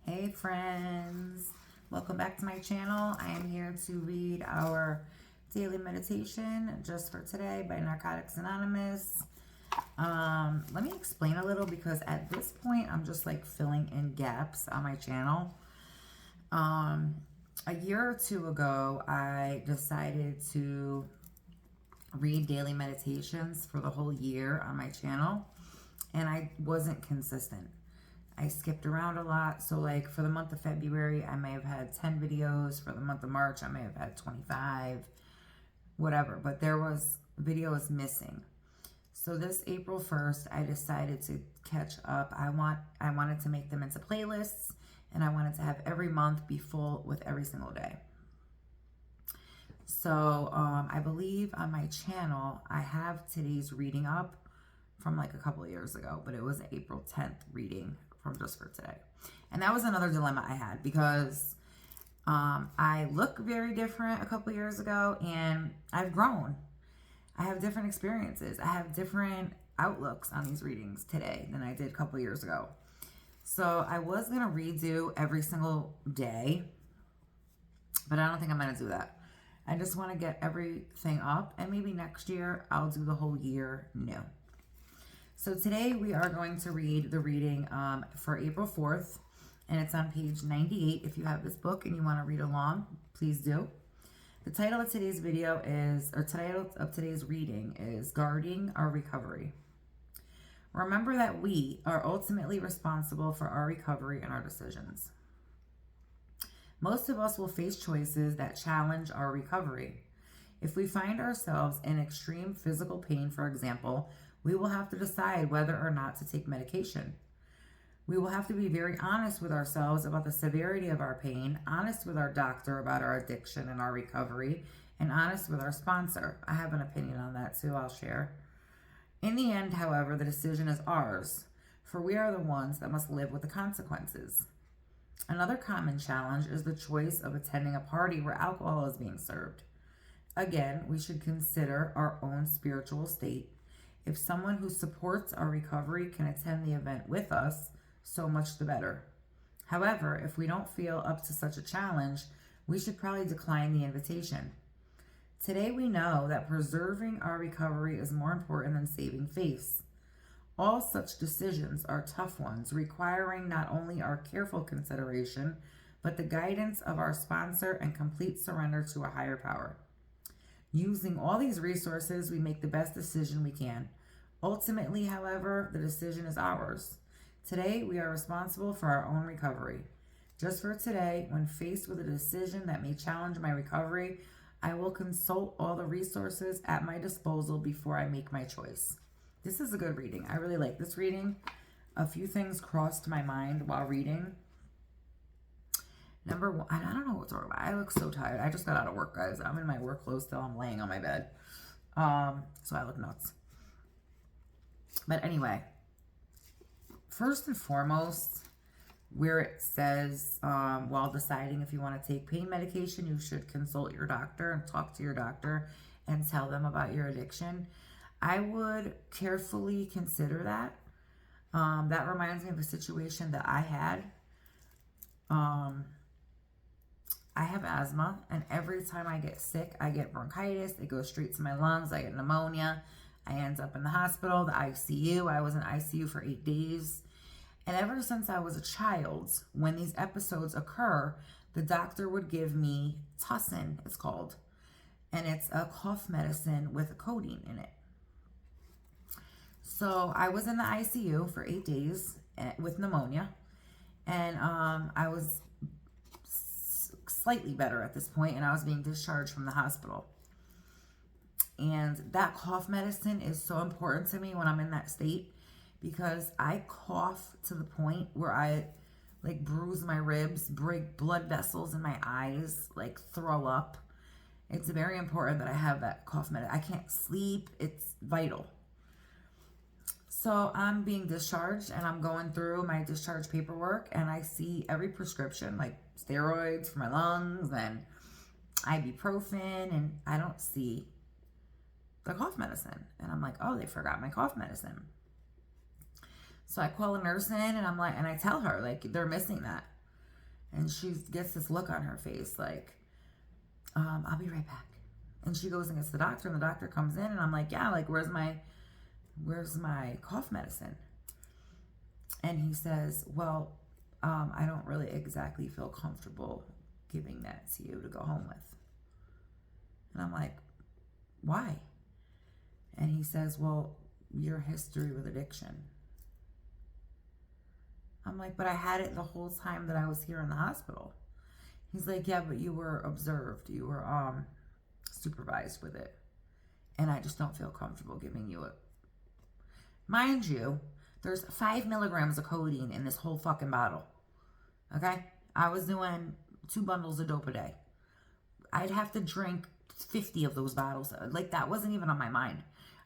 Hey friends, welcome back to my channel. I am here to read our daily meditation just for today by Narcotics Anonymous. Let me explain a little because at this point I'm just like filling in gaps on my channel. A year or two ago I decided to read daily meditations for the whole year on my channel, and I wasn't consistent. I skipped around a lot. So like for the month of February, I may have had 10 videos. For the month of March, I may have had 25, whatever. But there was videos missing. So this April 1st, I decided to catch up. I wanted to make them into playlists, and I wanted to have every month be full with every single day. So I believe on my channel, I have today's reading up from like a couple of years ago, but it was April 10th reading from just for today. And that was another dilemma I had because I look very different a couple years ago, and I've grown. I have different experiences. I have different outlooks on these readings today than I did a couple years ago. So I was going to redo every single day, but I don't think I'm going to do that. I just want to get everything up, and maybe next year I'll do the whole year new. So today we are going to read the reading for April 4th, and it's on page 98. If you have this book and you want to read along, please do. The title of today's video is, or title of today's reading is Guarding Our Recovery. Remember that we are ultimately responsible for our recovery and our decisions. Most of us will face choices that challenge our recovery. If we find ourselves in extreme physical pain, for example, we will have to decide whether or not to take medication. We will have to be very honest with ourselves about the severity of our pain, honest with our doctor about our addiction and our recovery, and honest with our sponsor. I have an opinion on that too, I'll share. In the end, however, the decision is ours, for we are the ones that must live with the consequences. Another common challenge is the choice of attending a party where alcohol is being served. Again, we should consider our own spiritual state. If someone who supports our recovery can attend the event with us, so much the better. However, if we don't feel up to such a challenge, we should probably decline the invitation. Today we know that preserving our recovery is more important than saving face. All such decisions are tough ones, requiring not only our careful consideration, but the guidance of our sponsor and complete surrender to a higher power. Using all these resources, we make the best decision we can. Ultimately, however, the decision is ours. Today, we are responsible for our own recovery. Just for today, when faced with a decision that may challenge my recovery, I will consult all the resources at my disposal before I make my choice. This is a good reading. I really like this reading. A few things crossed my mind while reading. Number one, I don't know what to talk about. I look so tired. I just got out of work, guys. I'm in my work clothes still. I'm laying on my bed. So I look nuts. But anyway, first and foremost, where it says, while deciding if you want to take pain medication, you should consult your doctor and talk to your doctor and tell them about your addiction. I would carefully consider that. That reminds me of a situation that I had. I have asthma, and every time I get sick, I get bronchitis. It goes straight to my lungs. I get pneumonia. I end up in the hospital, the ICU. I was in ICU for 8 days. And ever since I was a child, when these episodes occur, the doctor would give me Tussin, it's called. And it's a cough medicine with codeine in it. So I was in the ICU for 8 days with pneumonia. And I was slightly better at this point, and I was being discharged from the hospital. And that cough medicine is so important to me when I'm in that state, because I cough to the point where I like bruise my ribs, break blood vessels in my eyes, like throw up. It's very important that I have that cough medicine. I can't sleep. It's vital. So I'm being discharged, and I'm going through my discharge paperwork, and I see every prescription, like steroids for my lungs and ibuprofen, and I don't see the cough medicine. And I'm like, oh, they forgot my cough medicine. So I call a nurse in, and I'm like, and I tell her, like, they're missing that. And she gets this look on her face like, I'll be right back. And she goes and gets the doctor, and the doctor comes in, and I'm like, yeah, like, where's my cough medicine? And he says, well, I don't really exactly feel comfortable giving that to you to go home with. And I'm like, why? And he says, well, your history with addiction. I'm like, but I had it the whole time that I was here in the hospital. He's like, yeah, but you were observed. You were supervised with it. And I just don't feel comfortable giving you it. Mind you, there's 5 milligrams of codeine in this whole fucking bottle. Okay? I was doing 2 bundles of dope a day. I'd have to drink 50 of those bottles. Like, that wasn't even on my mind.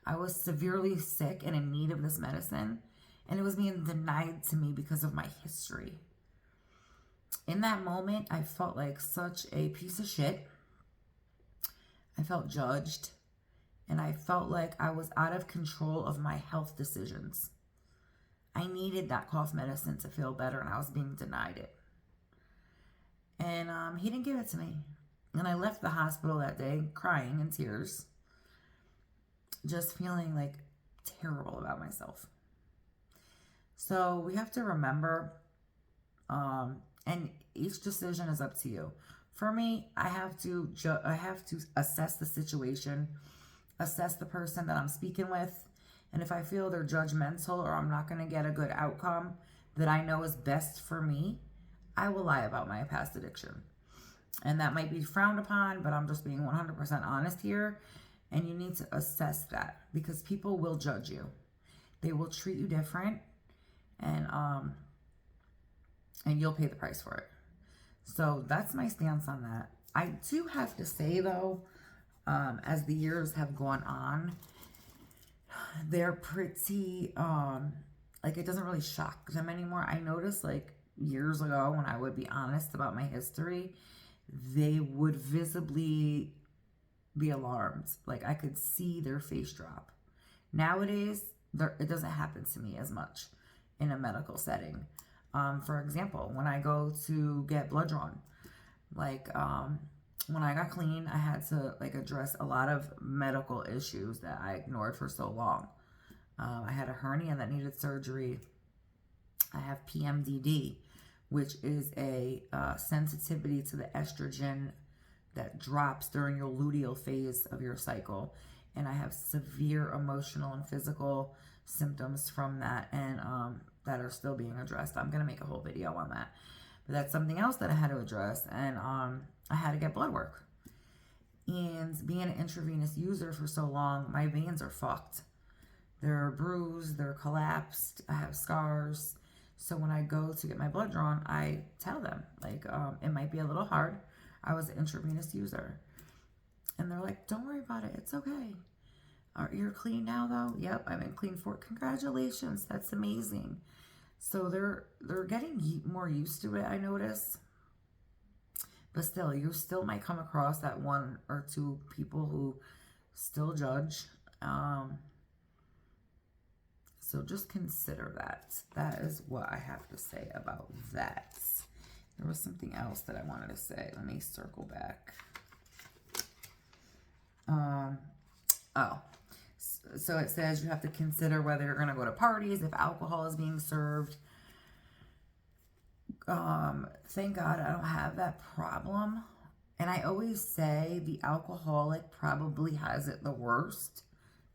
I was severely sick and in need of this medicine, and it was being denied to me because of my history. In that moment, I felt like such a piece of shit. I felt judged, and I felt like I was out of control of my health decisions. I needed that cough medicine to feel better, and I was being denied it. And he didn't give it to me. And I left the hospital that day crying in tears, just feeling like terrible about myself. So we have to remember, and each decision is up to you. For me, I have to assess the situation, assess the person that I'm speaking with, and if I feel they're judgmental or I'm not going to get a good outcome that I know is best for me, I will lie about my past addiction. And that might be frowned upon, but I'm just being 100% honest here. And you need to assess that, because people will judge you. They will treat you different, and you'll pay the price for it. So that's my stance on that. I do have to say, though, as the years have gone on, they're pretty, like, it doesn't really shock them anymore. I noticed, like, years ago when I would be honest about my history, they would visibly be alarmed. Like, I could see their face drop. Nowadays, it doesn't happen to me as much in a medical setting. For example, when I go to get blood drawn, like, when I got clean, I had to, like, address a lot of medical issues that I ignored for so long. I had a hernia that needed surgery. I have PMDD, which is a sensitivity to the estrogen that drops during your luteal phase of your cycle. And I have severe emotional and physical symptoms from that, and that are still being addressed. I'm going to make a whole video on that. But that's something else that I had to address, and I had to get blood work. And being an intravenous user for so long, my veins are fucked. They're bruised, they're collapsed, I have scars. So when I go to get my blood drawn, I tell them, like, it might be a little hard. I was an intravenous user. And they're like, don't worry about it. It's okay. You're clean now, though? Yep, I've been clean for, congratulations. That's amazing. So they're getting more used to it, I notice. But still, you still might come across that 1 or 2 people who still judge. So just consider that. That is what I have to say about that. There was something else that I wanted to say. Let me circle back. So it says you have to consider whether you're going to go to parties, if alcohol is being served. Thank God I don't have that problem. And I always say the alcoholic probably has it the worst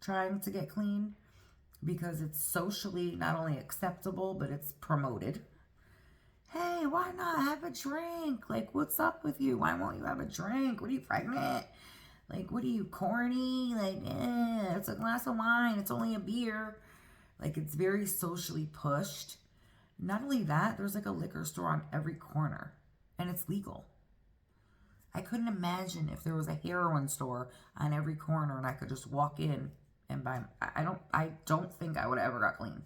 trying to get clean, because it's socially not only acceptable, but it's promoted. Hey, why not have a drink? Like, what's up with you? Why won't you have a drink? What are you, pregnant? Like, what are you, corny? Like, it's a glass of wine. It's only a beer. Like, it's very socially pushed. Not only that, there's like a liquor store on every corner, and it's legal. I couldn't imagine if there was a heroin store on every corner and I could just walk in and buy. I don't think I would have ever got clean.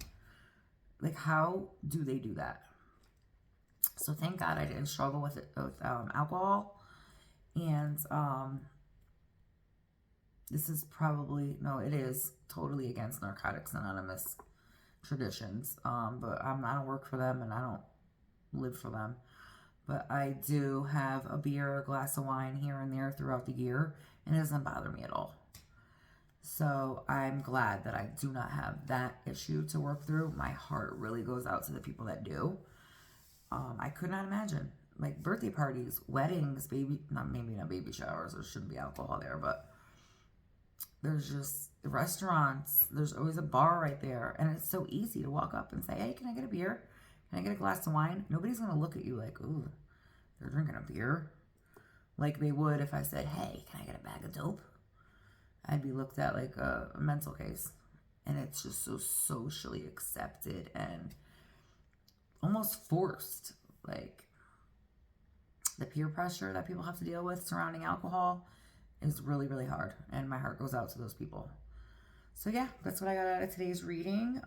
Like, how do they do that? So thank God I didn't struggle with it, with alcohol. And this is probably, no, it is totally against Narcotics Anonymous traditions. But I don't work for them, and I don't live for them. But I do have a beer or a glass of wine here and there throughout the year, and it doesn't bother me at all. So I'm glad that I do not have that issue to work through. My heart really goes out to the people that do. I could not imagine. Like birthday parties, weddings, maybe not baby showers, there shouldn't be alcohol there, but there's just restaurants, there's always a bar right there, and it's so easy to walk up and say, hey, can I get a beer? Can I get a glass of wine? Nobody's going to look at you like, ooh, they're drinking a beer. Like they would if I said, hey, can I get a bag of dope? I'd be looked at like a mental case. And it's just so socially accepted and almost forced. Like the peer pressure that people have to deal with surrounding alcohol is really, really hard. And my heart goes out to those people. So yeah, that's what I got out of today's reading.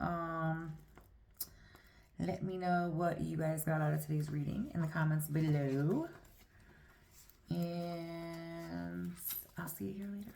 Let me know what you guys got out of today's reading in the comments below. And I'll see you here later.